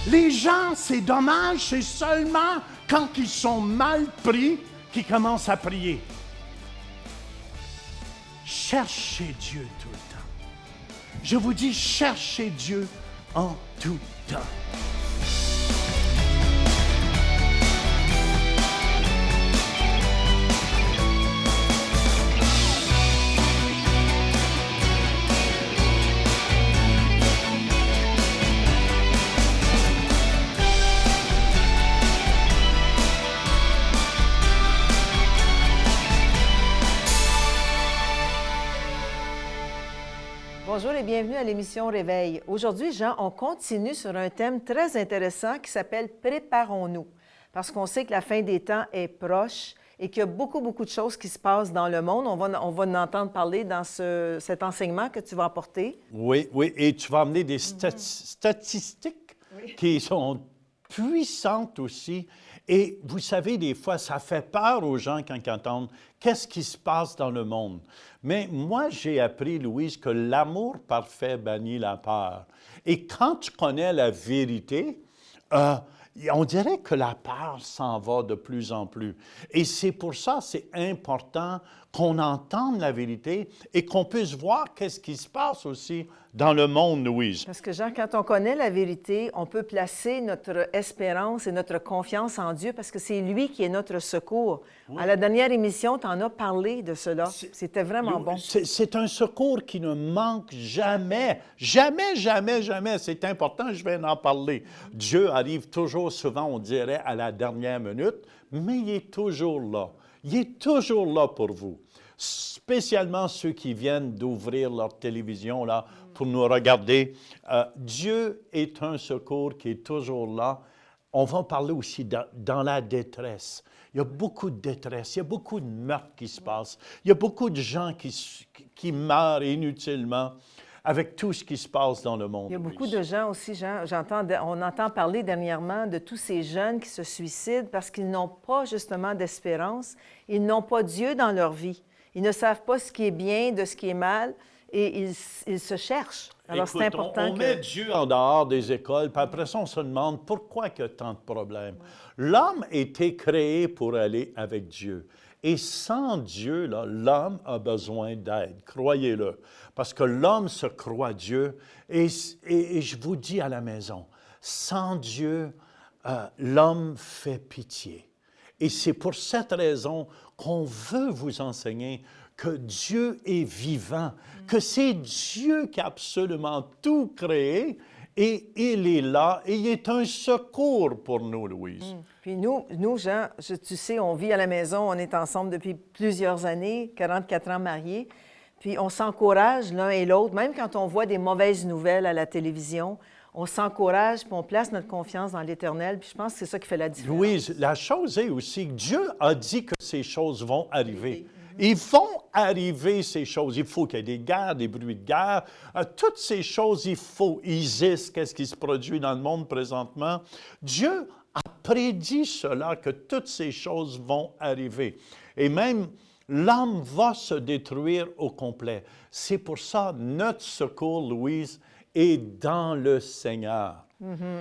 Les gens, c'est dommage, c'est seulement quand ils sont mal pris qu'ils commencent à prier. Cherchez Dieu tout le temps. Je vous dis, cherchez Dieu en tout temps. Bonjour et bienvenue à l'émission Réveil. Aujourd'hui, Jean, on continue sur un thème très intéressant qui s'appelle « Préparons-nous ». Parce qu'on sait que la fin des temps est proche et qu'il y a beaucoup de choses qui se passent dans le monde. On va en entendre parler dans cet enseignement que tu vas apporter. Oui, et tu vas amener des statistiques qui sont puissantes aussi. Et vous savez, des fois, ça fait peur aux gens quand ils entendent qu'est-ce qui se passe dans le monde. Mais moi, j'ai appris, Louise, que l'amour parfait bannit la peur. Et quand tu connais la vérité, on dirait que la peur s'en va de plus en plus. Et c'est pour ça, c'est important qu'on entende la vérité et qu'on puisse voir qu'est-ce qui se passe aussi dans le monde, Louise. Parce que, Jean, quand on connaît la vérité, on peut placer notre espérance et notre confiance en Dieu parce que c'est lui qui est notre secours. Oui. À la dernière émission, tu en as parlé de cela. C'était vraiment bon. C'est un secours qui ne manque jamais. Jamais. C'est important, je vais en parler. Dieu arrive toujours, souvent, on dirait, à la dernière minute, mais il est toujours là. Il est toujours là pour vous. Spécialement ceux qui viennent d'ouvrir leur télévision là, pour nous regarder. Dieu est un secours qui est toujours là. On va parler aussi dans la détresse. Il y a beaucoup de détresse, il y a beaucoup de meurtres qui se passent. Il y a beaucoup de gens qui meurent inutilement avec tout ce qui se passe dans le monde. Il y a beaucoup de gens aussi, Jean, on entend parler dernièrement de tous ces jeunes qui se suicident parce qu'ils n'ont pas justement d'espérance, ils n'ont pas Dieu dans leur vie. Ils ne savent pas ce qui est bien de ce qui est mal et ils se cherchent. Alors, écoute, c'est important on met Dieu en dehors des écoles, puis après ça, on se demande pourquoi il y a tant de problèmes. Ouais. L'homme a été créé pour aller avec Dieu. Et sans Dieu, là, l'homme a besoin d'aide, croyez-le. Parce que l'homme se croit Dieu. Et je vous dis à la maison, sans Dieu, l'homme fait pitié. Et c'est pour cette raison qu'on veut vous enseigner que Dieu est vivant, que c'est Dieu qui a absolument tout créé et il est là et il est un secours pour nous, Louise. Puis nous, Jean, tu sais, on vit à la maison, on est ensemble depuis plusieurs années, 44 ans mariés, puis on s'encourage l'un et l'autre, même quand on voit des mauvaises nouvelles à la télévision, on s'encourage, puis on place notre confiance dans l'Éternel, puis je pense que c'est ça qui fait la différence. Louise, la chose est aussi que Dieu a dit que ces choses vont arriver. Ils vont arriver, ces choses. Il faut qu'il y ait des guerres, des bruits de guerre. Toutes ces choses, il faut. ISIS, qu'est-ce qui se produit dans le monde présentement? Dieu a prédit cela, que toutes ces choses vont arriver. Et même, l'homme va se détruire au complet. C'est pour ça, notre secours, Louise, est dans le Seigneur.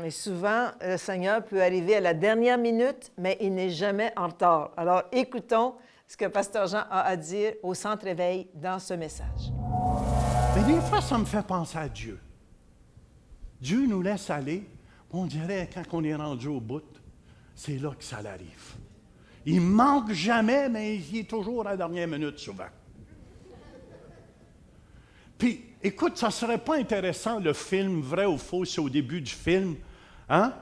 Et souvent, le Seigneur peut arriver à la dernière minute, mais il n'est jamais en retard. Alors, écoutons ce que Pasteur Jean a à dire au Centre Éveil dans ce message. Mais des fois, ça me fait penser à Dieu. Dieu nous laisse aller. On dirait, quand on est rendu au bout, c'est là que ça arrive. Il ne manque jamais, mais il est toujours à la dernière minute, souvent. Puis, écoute, ça ne serait pas intéressant, le film, vrai ou faux, c'est au début du film. Hein?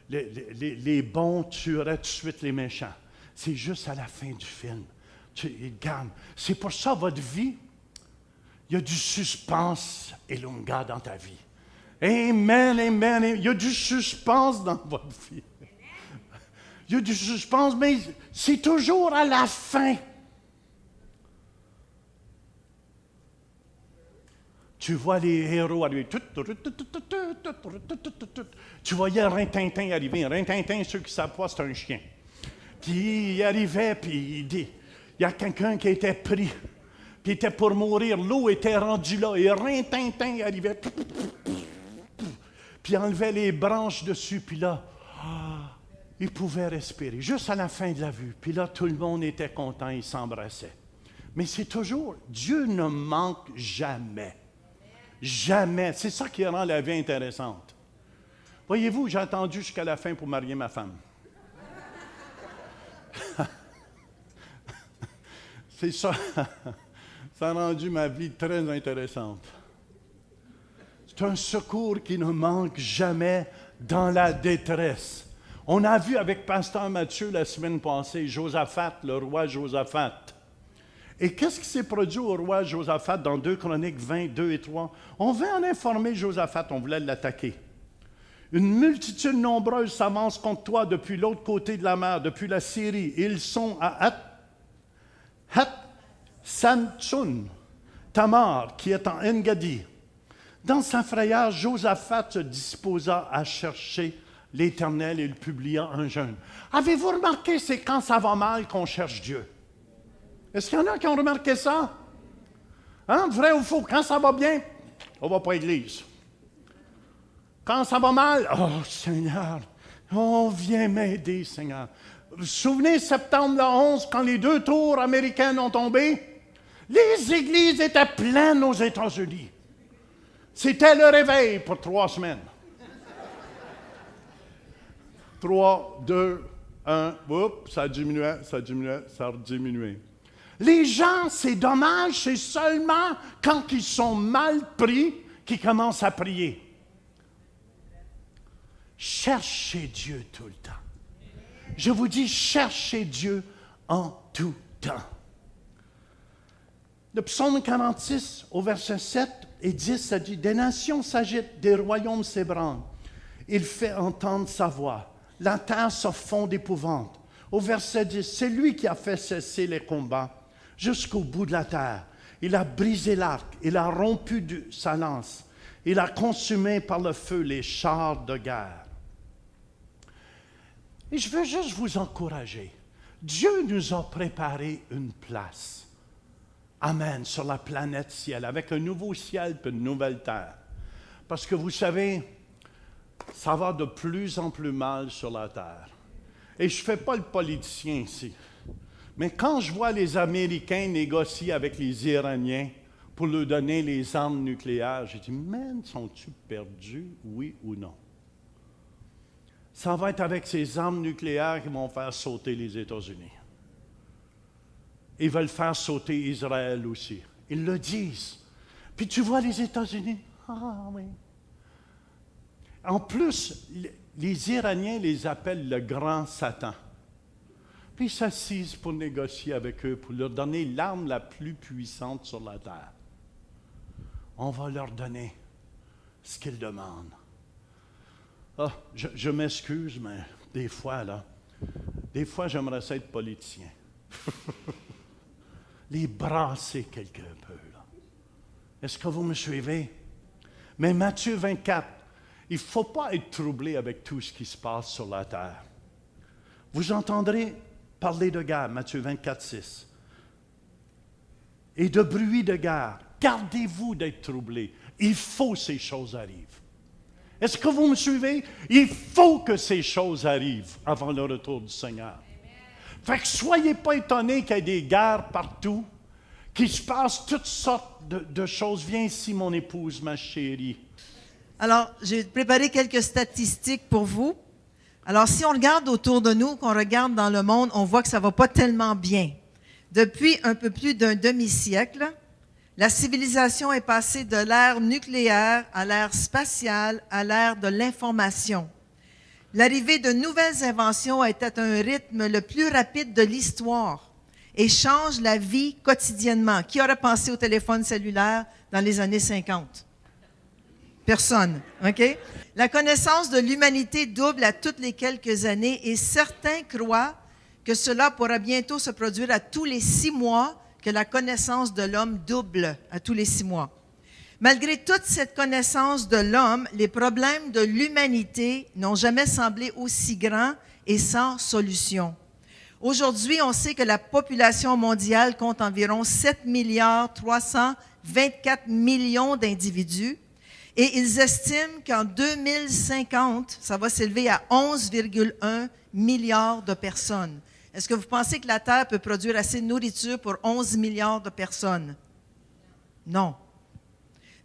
Les bons tueraient tout de suite les méchants. C'est juste à la fin du film. Regarde, c'est pour ça, votre vie, il y a du suspense et longueur dans ta vie. Amen. Il y a du suspense dans votre vie. Il y a du suspense, mais c'est toujours à la fin. Tu vois les héros arriver. Tu voyais Rintintin arriver. Rintintin, ceux qui ne savent pas, c'est un chien. Puis il arrivait, puis il y a quelqu'un qui était pris, puis il était pour mourir. L'eau était rendue là, et Rintintin arrivait. Puis puis enlevait les branches dessus, puis là, il pouvait respirer, juste à la fin de la vue. Puis là, tout le monde était content, ils s'embrassaient. Mais c'est toujours, Dieu ne manque jamais. Jamais. C'est ça qui rend la vie intéressante. Voyez-vous, j'ai attendu jusqu'à la fin pour marier ma femme. C'est ça. Ça a rendu ma vie très intéressante. C'est un secours qui ne manque jamais dans la détresse. On a vu avec Pasteur Mathieu la semaine passée, Josaphat, le roi Josaphat. Et qu'est-ce qui s'est produit au roi Josaphat dans 2 Chroniques 20, 2 et 3? On veut en informer Josaphat, on voulait l'attaquer. Une multitude nombreuse s'avance contre toi depuis l'autre côté de la mer, depuis la Syrie. Ils sont à Hatsantsun, Tamar, qui est en En-Gadi. Dans sa frayeur, Josaphat se disposa à chercher l'Éternel et il publia un jeûne. Avez-vous remarqué, c'est quand ça va mal qu'on cherche Dieu? Est-ce qu'il y en a qui ont remarqué ça? Hein? Vrai ou faux? Quand ça va bien, on ne va pas à l'église. Quand ça va mal, oh Seigneur, oh viens m'aider, Seigneur. Vous vous souvenez, septembre le 11, quand les 2 tours américaines ont tombé? Les églises étaient pleines aux États-Unis. C'était le réveil pour 3 semaines. 3, 2, 1, oups, ça diminuait, ça rediminuait. Les gens, c'est dommage, c'est seulement quand ils sont mal pris qu'ils commencent à prier. Cherchez Dieu tout le temps. Je vous dis, cherchez Dieu en tout temps. Le psaume 46, au verset 7 et 10, ça dit « Des nations s'agitent, des royaumes s'ébranlent. Il fait entendre sa voix. La terre se fond d'épouvante. » Au verset 10, « C'est lui qui a fait cesser les combats jusqu'au bout de la terre. Il a brisé l'arc, il a rompu sa lance. Il a consumé par le feu les chars de guerre. » Et je veux juste vous encourager. Dieu nous a préparé une place. Amen, sur la planète ciel, avec un nouveau ciel et une nouvelle terre. Parce que vous savez, ça va de plus en plus mal sur la terre. Et je ne fais pas le politicien ici. Mais quand je vois les Américains négocier avec les Iraniens pour leur donner les armes nucléaires, je dis, man, sont-ils perdus, oui ou non? Ça va être avec ces armes nucléaires qui vont faire sauter les États-Unis. Ils veulent faire sauter Israël aussi. Ils le disent. Puis tu vois les États-Unis? Ah oui. En plus, les Iraniens les appellent le grand Satan. Puis ils s'assisent pour négocier avec eux, pour leur donner l'arme la plus puissante sur la terre. On va leur donner ce qu'ils demandent. Ah, je m'excuse, mais des fois, j'aimerais ça être politicien. Les brasser quelque peu, là. Est-ce que vous me suivez? Mais Matthieu 24, il ne faut pas être troublé avec tout ce qui se passe sur la terre. Vous entendrez parler de guerre, Matthieu 24, 6. Et de bruit de guerre. Gardez-vous d'être troublés. Il faut que ces choses arrivent. Est-ce que vous me suivez? Il faut que ces choses arrivent avant le retour du Seigneur. Fait que soyez pas étonnés qu'il y ait des guerres partout, qu'il se passe toutes sortes de choses. Viens ici, mon épouse, ma chérie. Alors, j'ai préparé quelques statistiques pour vous. Alors, si on regarde autour de nous, qu'on regarde dans le monde, on voit que ça ne va pas tellement bien. Depuis un peu plus d'un demi-siècle, la civilisation est passée de l'ère nucléaire à l'ère spatiale, à l'ère de l'information. L'arrivée de nouvelles inventions était à un rythme le plus rapide de l'histoire et change la vie quotidiennement. Qui aurait pensé au téléphone cellulaire dans les années 50? Personne, OK? La connaissance de l'humanité double à toutes les quelques années et certains croient que cela pourra bientôt se produire à tous les 6 mois, que la connaissance de l'homme double à tous les 6 mois. Malgré toute cette connaissance de l'homme, les problèmes de l'humanité n'ont jamais semblé aussi grands et sans solution. Aujourd'hui, on sait que la population mondiale compte environ 7,324 milliards d'individus Et ils estiment qu'en 2050, ça va s'élever à 11,1 milliards de personnes. Est-ce que vous pensez que la Terre peut produire assez de nourriture pour 11 milliards de personnes? Non.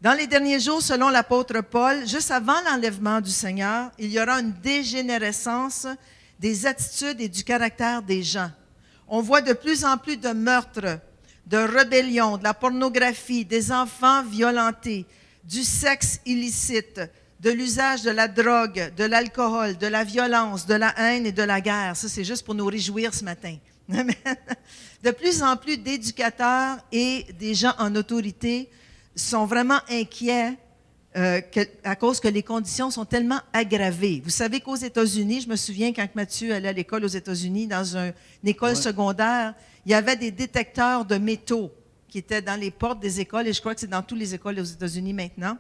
Dans les derniers jours, selon l'apôtre Paul, juste avant l'enlèvement du Seigneur, il y aura une dégénérescence des attitudes et du caractère des gens. On voit de plus en plus de meurtres, de rébellions, de la pornographie, des enfants violentés, du sexe illicite, de l'usage de la drogue, de l'alcool, de la violence, de la haine et de la guerre. Ça, c'est juste pour nous réjouir ce matin. De plus en plus d'éducateurs et des gens en autorité sont vraiment inquiets à cause que les conditions sont tellement aggravées. Vous savez qu'aux États-Unis, je me souviens quand Mathieu allait à l'école aux États-Unis, dans une école secondaire, il y avait des détecteurs de métaux qui étaient dans les portes des écoles, et je crois que c'est dans toutes les écoles aux États-Unis maintenant.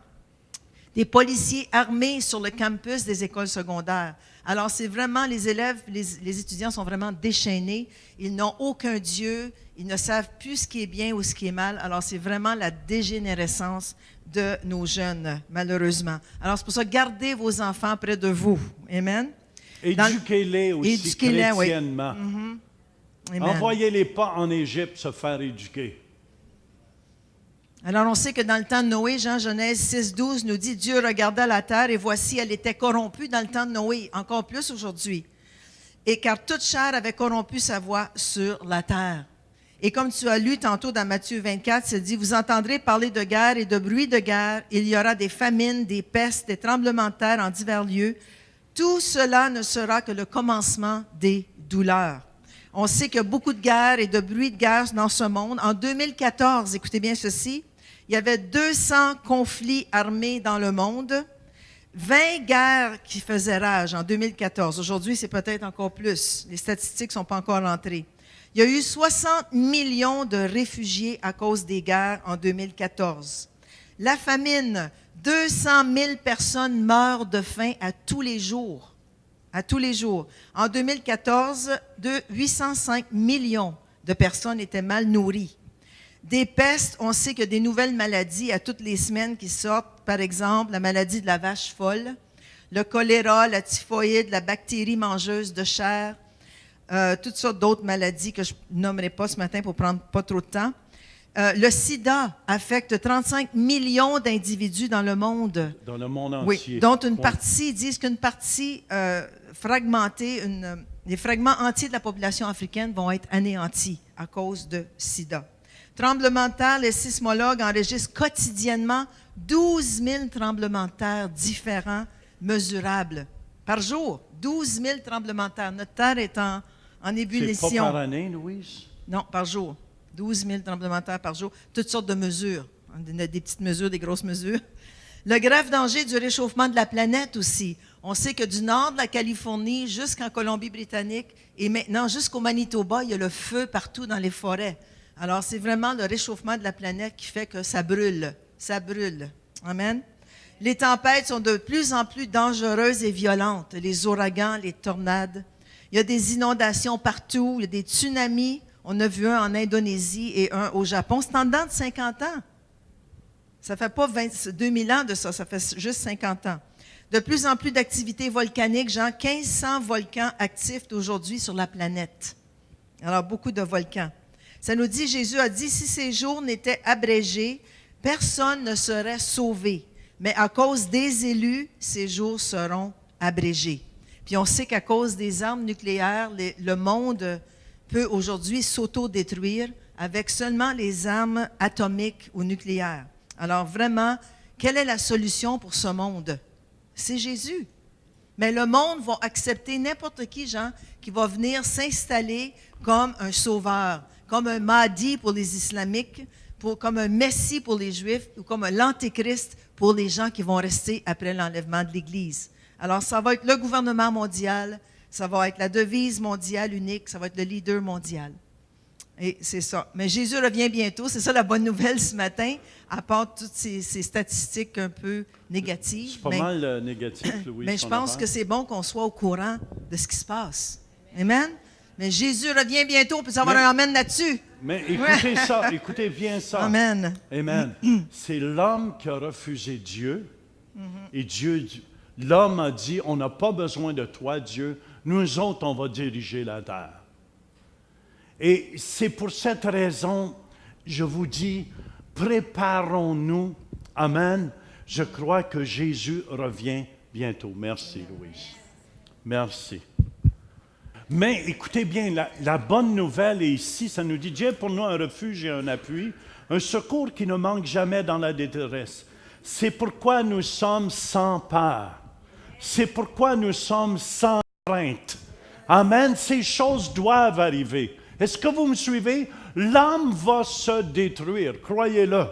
Des policiers armés sur le campus des écoles secondaires. Alors, c'est vraiment, les élèves, les étudiants sont vraiment déchaînés. Ils n'ont aucun Dieu. Ils ne savent plus ce qui est bien ou ce qui est mal. Alors, c'est vraiment la dégénérescence de nos jeunes, malheureusement. Alors, c'est pour ça, gardez vos enfants près de vous. Amen. Éduquez-les aussi chrétiennement. Oui. Envoyez-les pas en Égypte se faire éduquer. Alors, on sait que dans le temps de Noé, Genèse 6,12 nous dit « Dieu regarda la terre et voici, elle était corrompue dans le temps de Noé, encore plus aujourd'hui. Et car toute chair avait corrompu sa voix sur la terre. » Et comme tu as lu tantôt dans Matthieu 24, c'est dit « Vous entendrez parler de guerre et de bruit de guerre. Il y aura des famines, des pestes, des tremblements de terre en divers lieux. Tout cela ne sera que le commencement des douleurs. » On sait qu'il y a beaucoup de guerres et de bruit de guerre dans ce monde. En 2014, écoutez bien ceci, il y avait 200 conflits armés dans le monde, 20 guerres qui faisaient rage en 2014. Aujourd'hui, c'est peut-être encore plus. Les statistiques ne sont pas encore entrées. Il y a eu 60 millions de réfugiés à cause des guerres en 2014. La famine, 200 000 personnes meurent de faim à tous les jours. À tous les jours. En 2014, 805 millions de personnes étaient mal nourries. Des pestes, on sait qu'il y a des nouvelles maladies à toutes les semaines qui sortent. Par exemple, la maladie de la vache folle, le choléra, la typhoïde, la bactérie mangeuse de chair, toutes sortes d'autres maladies que je nommerai pas ce matin pour prendre pas trop de temps. Le sida affecte 35 millions d'individus dans le monde. Dans le monde entier. Oui, dont une partie, ils disent qu'une partie fragmentée, les fragments entiers de la population africaine vont être anéantis à cause de sida. Tremblements de terre, les sismologues enregistrent quotidiennement 12 000 tremblements de terre différents, mesurables, par jour. 12 000 tremblements de terre. Notre terre est en ébullition. C'est pas par année, Louise? Non, par jour. 12 000 tremblements de terre par jour. Toutes sortes de mesures. Des petites mesures, des grosses mesures. Le grave danger du réchauffement de la planète aussi. On sait que du nord de la Californie jusqu'en Colombie-Britannique et maintenant jusqu'au Manitoba, il y a le feu partout dans les forêts. Alors, c'est vraiment le réchauffement de la planète qui fait que ça brûle. Ça brûle. Amen. Les tempêtes sont de plus en plus dangereuses et violentes. Les ouragans, les tornades. Il y a des inondations partout. Il y a des tsunamis. On a vu un en Indonésie et un au Japon. C'est en dedans de 50 ans. Ça ne fait pas 2000 ans de ça. Ça fait juste 50 ans. De plus en plus d'activités volcaniques. Genre 1500 volcans actifs aujourd'hui sur la planète. Alors, beaucoup de volcans. Ça nous dit, Jésus a dit, si ces jours n'étaient abrégés, personne ne serait sauvé. Mais à cause des élus, ces jours seront abrégés. Puis on sait qu'à cause des armes nucléaires, le monde peut aujourd'hui s'auto-détruire avec seulement les armes atomiques ou nucléaires. Alors vraiment, quelle est la solution pour ce monde? C'est Jésus. Mais le monde va accepter n'importe qui, Jean, qui va venir s'installer comme un sauveur, comme un Mahdi pour les islamiques, comme un Messie pour les Juifs ou comme l'Antéchrist pour les gens qui vont rester après l'enlèvement de l'Église. Alors, ça va être le gouvernement mondial, ça va être la devise mondiale unique, ça va être le leader mondial. Et c'est ça. Mais Jésus revient bientôt, c'est ça la bonne nouvelle ce matin, à part toutes ces statistiques un peu négatives. C'est pas mal négatif, Louis. Mais je pense que c'est bon qu'on soit au courant de ce qui se passe. Amen? Mais Jésus revient bientôt, on peut avoir un amen là-dessus. Mais écoutez ça, écoutez bien ça. Amen. Amen. C'est l'homme qui a refusé Dieu Et l'homme a dit, on n'a pas besoin de toi, Dieu. Nous autres, on va diriger la terre. Et c'est pour cette raison, je vous dis, préparons-nous. Amen. Je crois que Jésus revient bientôt. Merci, Louise. Merci. Mais écoutez bien, la bonne nouvelle est ici. Ça nous dit, Dieu est pour nous un refuge et un appui, un secours qui ne manque jamais dans la détresse. C'est pourquoi nous sommes sans peur. C'est pourquoi nous sommes sans crainte. Amen. Ces choses doivent arriver. Est-ce que vous me suivez? L'homme va se détruire, croyez-le.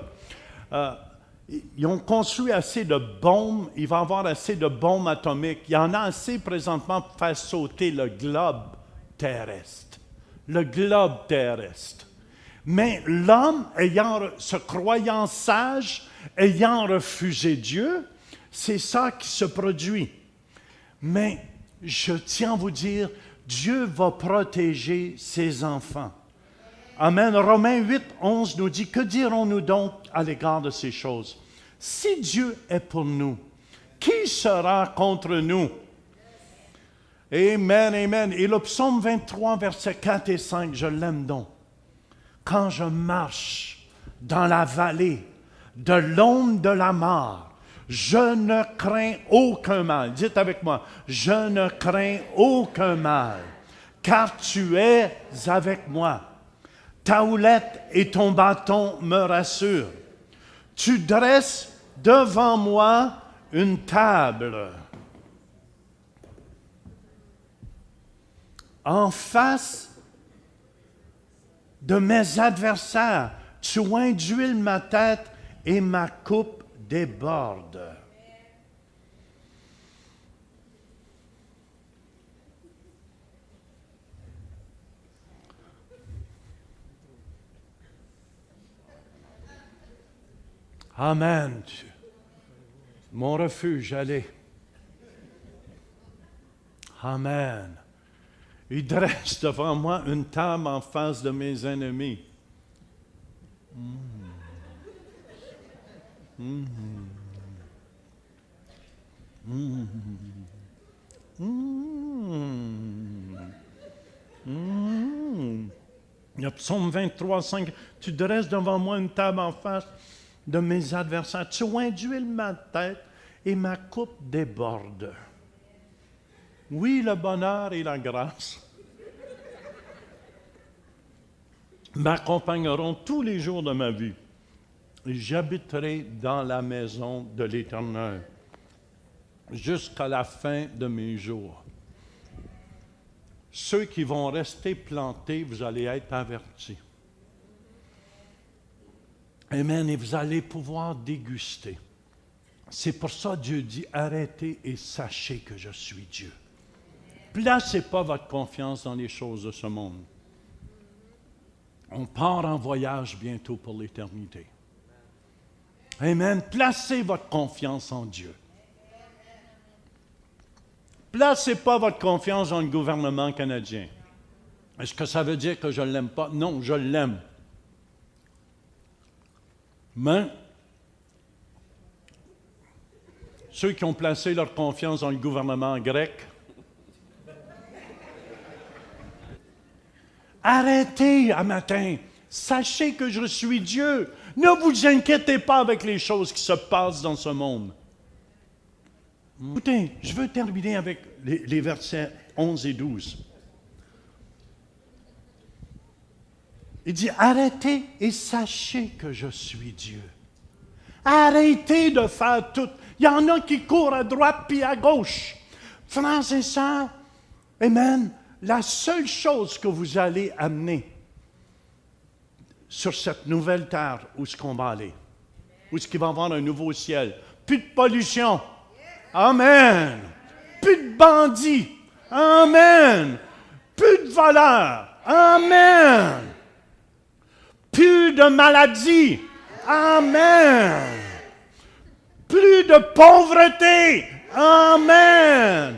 Ils ont construit assez de bombes, il va y avoir assez de bombes atomiques. Il y en a assez présentement pour faire sauter le globe terrestre. Le globe terrestre. Mais l'homme, se croyant sage, ayant refusé Dieu, c'est ça qui se produit. Mais je tiens à vous dire, Dieu va protéger ses enfants. Amen. Romains 8, 11 nous dit, que dirons-nous donc à l'égard de ces choses? Si Dieu est pour nous, qui sera contre nous? Amen, amen. Et le psaume 23, versets 4 et 5, je l'aime donc. Quand je marche dans la vallée de l'ombre de la mort, je ne crains aucun mal. Dites avec moi, je ne crains aucun mal, car tu es avec moi. Ta houlette et ton bâton me rassurent. Tu dresses devant moi une table en face de mes adversaires. Tu oins d'huile ma tête et ma coupe déborde. Amen. Mon refuge, allez. Amen. Il dresse devant moi une table en face de mes ennemis. Le psaume 23, 5. Tu dresses devant moi une table en face de mes adversaires. Tu oins d'huile ma tête et ma coupe déborde. Oui, le bonheur et la grâce m'accompagneront tous les jours de ma vie. Et j'habiterai dans la maison de l'Éternel jusqu'à la fin de mes jours. Ceux qui vont rester plantés, vous allez être avertis. Amen. Et vous allez pouvoir déguster. C'est pour ça que Dieu dit, arrêtez et sachez que je suis Dieu. Placez pas votre confiance dans les choses de ce monde. On part en voyage bientôt pour l'éternité. Amen. Placez votre confiance en Dieu. Placez pas votre confiance dans le gouvernement canadien. Est-ce que ça veut dire que je ne l'aime pas? Non, je l'aime. Mais ceux qui ont placé leur confiance dans le gouvernement grec, arrêtez à matin. Sachez que je suis Dieu. Ne vous inquiétez pas avec les choses qui se passent dans ce monde. Écoutez, je veux terminer avec les versets 11 et 12. Il dit, arrêtez et sachez que je suis Dieu. Arrêtez de faire tout. Il y en a qui courent à droite puis à gauche. Frères et sœurs, amen, la seule chose que vous allez amener sur cette nouvelle terre où est-ce qu'on va aller, où est-ce qu'il va y avoir un nouveau ciel, plus de pollution. Amen. Plus de bandits. Amen. Plus de voleurs. Amen. Plus de maladies. Amen. Plus de pauvreté. Amen.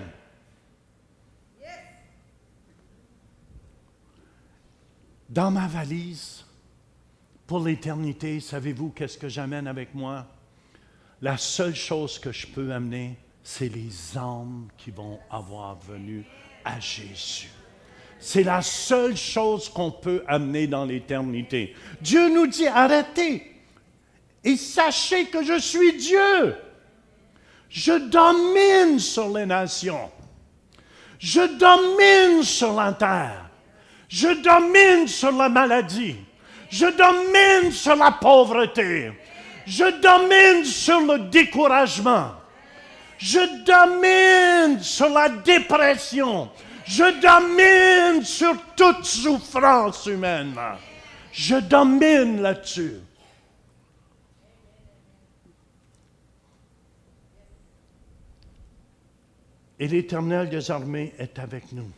Dans ma valise, pour l'éternité, savez-vous qu'est-ce que j'amène avec moi? la seule chose que je peux amener, c'est les âmes qui vont avoir venu à Jésus. C'est la seule chose qu'on peut amener dans l'éternité. Dieu nous dit, arrêtez et sachez que je suis Dieu. Je domine sur les nations. Je domine sur la terre. Je domine sur la maladie. Je domine sur la pauvreté. Je domine sur le découragement. Je domine sur la dépression. Je domine sur toute souffrance humaine. Je domine là-dessus. Et l'Éternel des armées est avec nous.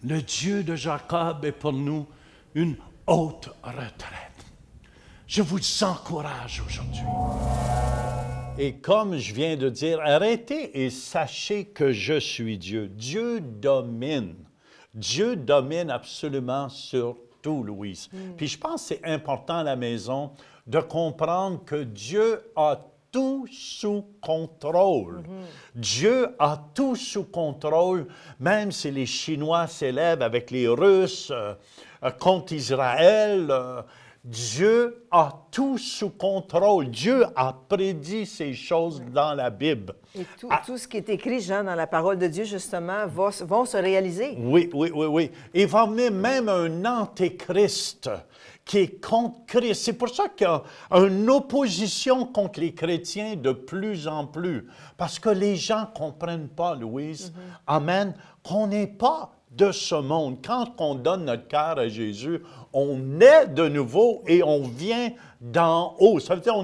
Le Dieu de Jacob est pour nous une haute retraite. Je vous encourage aujourd'hui. Et comme je viens de dire, arrêtez et sachez que je suis Dieu. Dieu domine. Dieu domine absolument sur tout, Louise. Puis je pense que c'est important à la maison de comprendre que Dieu a tout sous contrôle. Dieu a tout sous contrôle, même si les Chinois s'élèvent avec les Russes contre Israël. Dieu a tout sous contrôle. Dieu a prédit ces choses dans la Bible. Et tout ce qui est écrit, Jean, dans la parole de Dieu, justement, vont se réaliser. Oui. Il va venir même un antéchrist qui est contre Christ. C'est pour ça qu'il y a une opposition contre les chrétiens de plus en plus. Parce que les gens ne comprennent pas, Louise, amen, qu'on n'est pas de ce monde. Quand on donne notre cœur à Jésus, on naît de nouveau et on vient d'en haut. Ça veut dire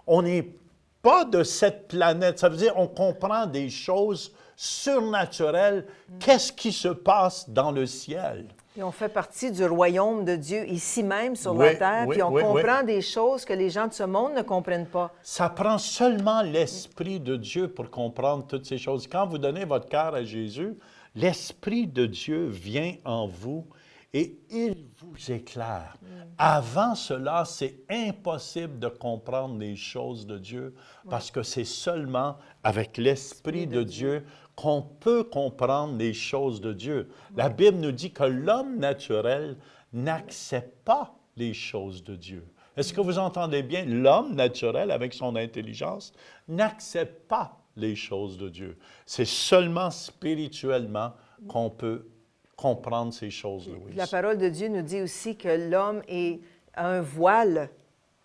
on n'est pas de cette planète. Ça veut dire on comprend des choses surnaturelles. Qu'est-ce qui se passe dans le ciel? Et on fait partie du royaume de Dieu ici même sur la terre, puis on comprend des choses que les gens de ce monde ne comprennent pas. Ça prend seulement l'Esprit de Dieu pour comprendre toutes ces choses. Quand vous donnez votre cœur à Jésus, l'Esprit de Dieu vient en vous et il vous éclaire. Avant cela, c'est impossible de comprendre les choses de Dieu parce que c'est seulement avec l'Esprit de Dieu qu'on peut comprendre les choses de Dieu. La Bible nous dit que l'homme naturel n'accepte pas les choses de Dieu. Est-ce que vous entendez bien? L'homme naturel, avec son intelligence, n'accepte pas les choses de Dieu. C'est seulement spirituellement qu'on peut comprendre ces choses, Louise. La parole de Dieu nous dit aussi que l'homme a un voile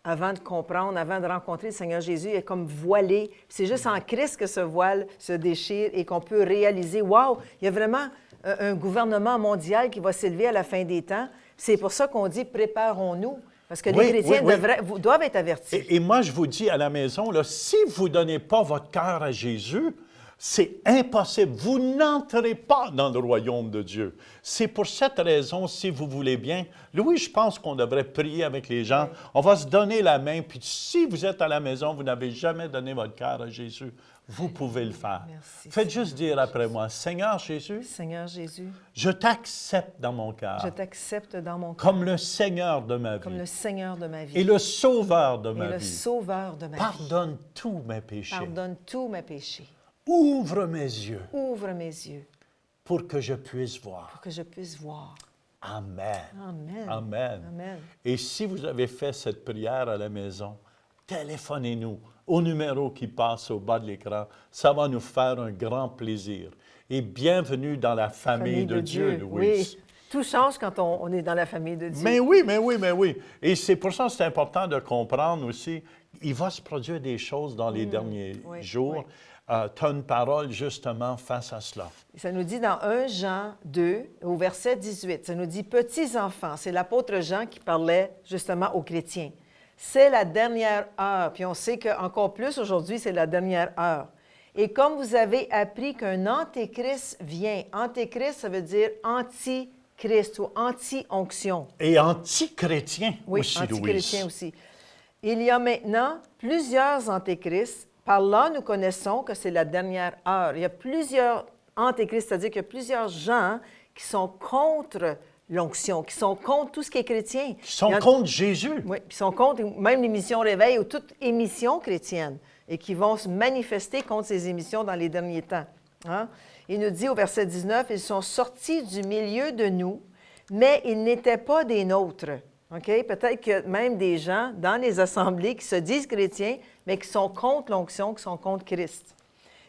avant de comprendre, avant de rencontrer le Seigneur Jésus, il est comme voilé. C'est juste en Christ que ce voile se déchire et qu'on peut réaliser, wow, il y a vraiment un gouvernement mondial qui va s'élever à la fin des temps. C'est pour ça qu'on dit, préparons-nous. Parce que les chrétiens doivent être avertis. Et moi, je vous dis à la maison, là, si vous ne donnez pas votre cœur à Jésus, c'est impossible. Vous n'entrez pas dans le royaume de Dieu. C'est pour cette raison, si vous voulez bien, Louis, je pense qu'on devrait prier avec les gens. On va se donner la main, puis si vous êtes à la maison, vous n'avez jamais donné votre cœur à Jésus, vous pouvez le faire. Merci, faites juste dire après moi, Seigneur Jésus, Seigneur Jésus, je t'accepte dans mon cœur. Je t'accepte dans mon cœur. Comme le Seigneur de ma vie. Comme le Seigneur de ma vie. Et le Sauveur de ma vie. Et le Sauveur de ma vie. Pardonne tous mes péchés. Pardonne tous mes péchés. Ouvre mes yeux. Ouvre mes yeux. Pour que je puisse voir. Pour que je puisse voir. Amen. Amen. Amen. Amen. Et si vous avez fait cette prière à la maison, téléphonez-nous au numéro qui passe au bas de l'écran. Ça va nous faire un grand plaisir. Et bienvenue dans la famille de Dieu, Louise. Oui. Tout change quand on est dans la famille de Dieu. Mais oui. Et c'est pour ça que c'est important de comprendre aussi, il va se produire des choses dans les derniers jours. Tu as une parole justement face à cela. Ça nous dit dans 1 Jean 2, au verset 18, ça nous dit « Petits enfants », c'est l'apôtre Jean qui parlait justement aux chrétiens. C'est la dernière heure, puis on sait qu'encore plus aujourd'hui, c'est la dernière heure. Et comme vous avez appris qu'un antéchrist vient, antéchrist, ça veut dire anti-Christ ou anti-onction. Et anti-chrétien aussi, Louise. Oui, anti-chrétien aussi. Il y a maintenant plusieurs antéchrists. Par là, nous connaissons que c'est la dernière heure. Il y a plusieurs antéchrists, c'est-à-dire qu'il y a plusieurs gens qui sont contre l'onction, qui sont contre tout ce qui est chrétien. Qui sont contre Jésus. Oui, qui sont contre même l'émission Réveil ou toute émission chrétienne et qui vont se manifester contre ces émissions dans les derniers temps. Hein? Il nous dit au verset 19, « Ils sont sortis du milieu de nous, mais ils n'étaient pas des nôtres. » Okay? Peut-être que même des gens dans les assemblées qui se disent chrétiens, mais qui sont contre l'onction, qui sont contre Christ.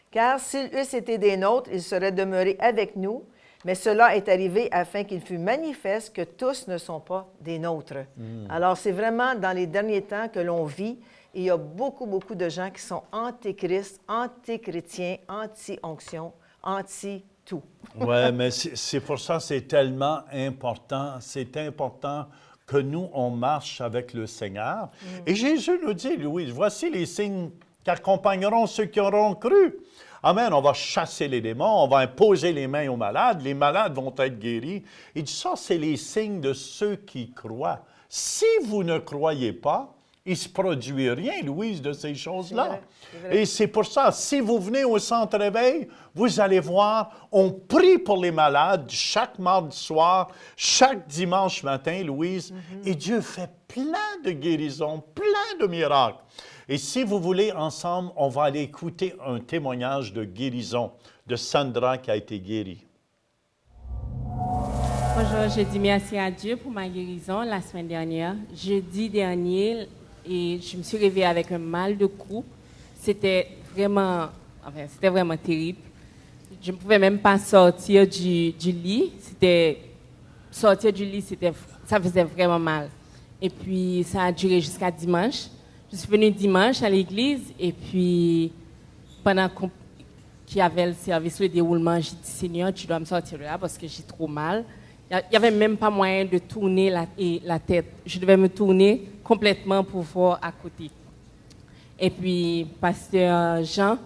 Car s'ils eussent été des nôtres, ils seraient demeurés avec nous, mais cela est arrivé afin qu'il fût manifeste que tous ne sont pas des nôtres. Alors, c'est vraiment dans les derniers temps que l'on vit, et il y a beaucoup, beaucoup de gens qui sont anti-Christ, anti-chrétiens, anti-onction, anti-tout. Oui, mais c'est pour ça que c'est tellement important. C'est important que nous, on marche avec le Seigneur. Et Jésus nous dit, Louise, voici les signes qui accompagneront ceux qui auront cru. Amen, on va chasser les démons, on va imposer les mains aux malades, les malades vont être guéris. Il dit, ça, c'est les signes de ceux qui croient. Si vous ne croyez pas, il ne se produit rien, Louise, de ces choses-là. Et c'est pour ça, si vous venez au Centre Réveil, vous allez voir, on prie pour les malades chaque mardi soir, chaque dimanche matin, Louise, et Dieu fait plein de guérisons, plein de miracles. Et si vous voulez, ensemble, on va aller écouter un témoignage de guérison de Sandra qui a été guérie. Bonjour, je dis merci à Dieu pour ma guérison la semaine dernière. Jeudi dernier, et je me suis réveillée avec un mal de cou. C'était vraiment terrible. Je ne pouvais même pas sortir du lit. Sortir du lit, ça faisait vraiment mal. Et puis, ça a duré jusqu'à dimanche. Je suis venue dimanche à l'église et puis, pendant qu'il y avait le service, le déroulement, j'ai dit, Seigneur, tu dois me sortir de là parce que j'ai trop mal. Il n'y avait même pas moyen de tourner la tête. Je devais me tourner complètement pour voir à côté. Et puis, pasteur Jean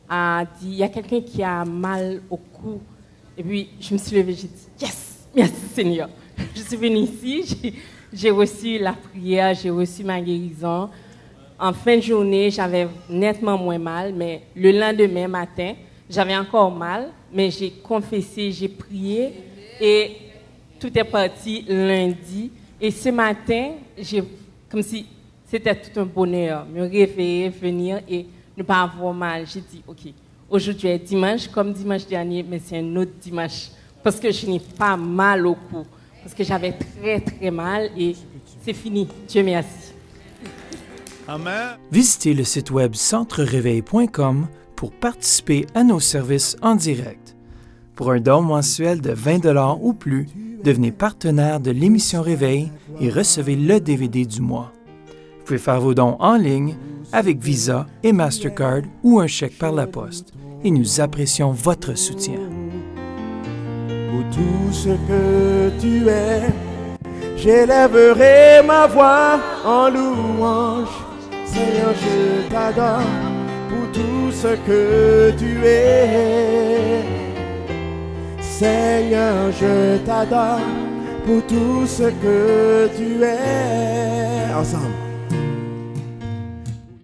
a dit, il y a quelqu'un qui a mal au cou. Et puis, je me suis levée, j'ai dit, yes, merci Seigneur. Je suis venue ici, j'ai reçu la prière, j'ai reçu ma guérison. En fin de journée, j'avais nettement moins mal, mais le lendemain matin, j'avais encore mal, mais j'ai confessé, j'ai prié et tout est parti lundi. Et ce matin, comme si c'était tout un bonheur, me réveiller, venir et ne pas avoir mal. J'ai dit, OK, aujourd'hui est dimanche, comme dimanche dernier, mais c'est un autre dimanche, parce que je n'ai pas mal au cou, parce que j'avais très, très mal et c'est fini. Dieu merci. Amen. Visitez le site web centrereveil.com pour participer à nos services en direct. Pour un don mensuel de 20 $ ou plus, devenez partenaire de l'émission Réveil et recevez le DVD du mois. Vous pouvez faire vos dons en ligne avec Visa et Mastercard ou un chèque par la poste. Et nous apprécions votre soutien. Pour tout ce que tu es, j'élèverai ma voix en louange. Seigneur, je t'adore pour tout ce que tu es. Seigneur, je t'adore pour tout ce que tu es. Ensemble.